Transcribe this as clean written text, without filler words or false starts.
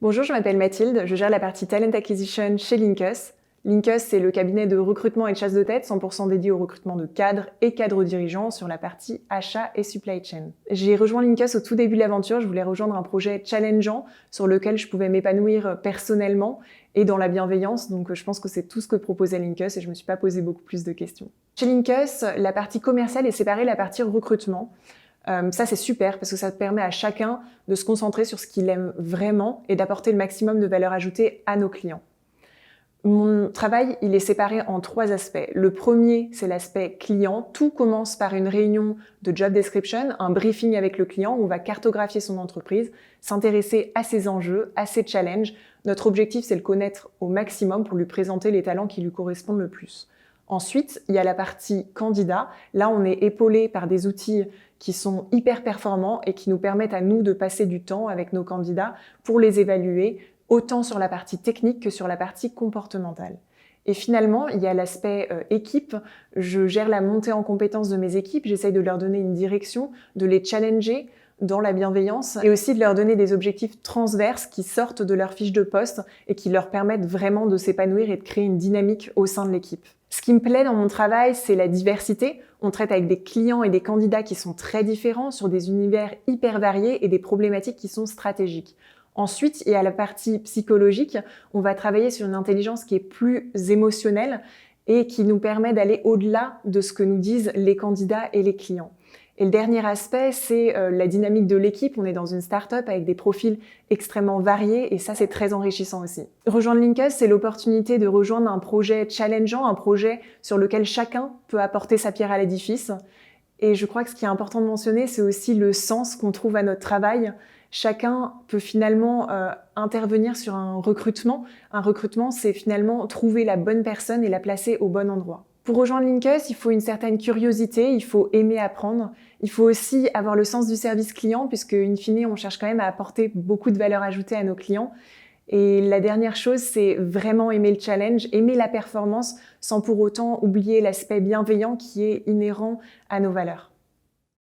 Bonjour, je m'appelle Mathilde, je gère la partie Talent Acquisition chez Linkus. Linkus, c'est le cabinet de recrutement et de chasse de tête 100% dédié au recrutement de cadres et cadres dirigeants sur la partie achat et supply chain. J'ai rejoint Linkus au tout début de l'aventure, je voulais rejoindre un projet challengeant sur lequel je pouvais m'épanouir personnellement et dans la bienveillance, donc je pense que c'est tout ce que proposait Linkus et je me suis pas posé beaucoup plus de questions. Chez Linkus, la partie commerciale est séparée de la partie recrutement. Ça, c'est super parce que ça permet à chacun de se concentrer sur ce qu'il aime vraiment et d'apporter le maximum de valeur ajoutée à nos clients. Mon travail, il est séparé en 3 aspects. Le premier, c'est l'aspect client. Tout commence par une réunion de job description, un briefing avec le client où on va cartographier son entreprise, s'intéresser à ses enjeux, à ses challenges. Notre objectif, c'est de le connaître au maximum pour lui présenter les talents qui lui correspondent le plus. Ensuite, il y a la partie candidat. Là, on est épaulé par des outils qui sont hyper performants et qui nous permettent à nous de passer du temps avec nos candidats pour les évaluer, autant sur la partie technique que sur la partie comportementale. Et finalement, il y a l'aspect équipe. Je gère la montée en compétences de mes équipes, j'essaye de leur donner une direction, de les challenger dans la bienveillance et aussi de leur donner des objectifs transverses qui sortent de leur fiche de poste et qui leur permettent vraiment de s'épanouir et de créer une dynamique au sein de l'équipe. Ce qui me plaît dans mon travail, c'est la diversité. On traite avec des clients et des candidats qui sont très différents sur des univers hyper variés et des problématiques qui sont stratégiques. Ensuite, il y a la partie psychologique. On va travailler sur une intelligence qui est plus émotionnelle et qui nous permet d'aller au-delà de ce que nous disent les candidats et les clients. Et le dernier aspect, c'est la dynamique de l'équipe. On est dans une start-up avec des profils extrêmement variés et ça, c'est très enrichissant aussi. Rejoindre Linkus, c'est l'opportunité de rejoindre un projet challengeant, un projet sur lequel chacun peut apporter sa pierre à l'édifice. Et je crois que ce qui est important de mentionner, c'est aussi le sens qu'on trouve à notre travail. Chacun peut finalement intervenir sur un recrutement. Un recrutement, c'est finalement trouver la bonne personne et la placer au bon endroit. Pour rejoindre Linkus, il faut une certaine curiosité, il faut aimer apprendre. Il faut aussi avoir le sens du service client, puisque in fine, on cherche quand même à apporter beaucoup de valeur ajoutée à nos clients. Et la dernière chose, c'est vraiment aimer le challenge, aimer la performance, sans pour autant oublier l'aspect bienveillant qui est inhérent à nos valeurs.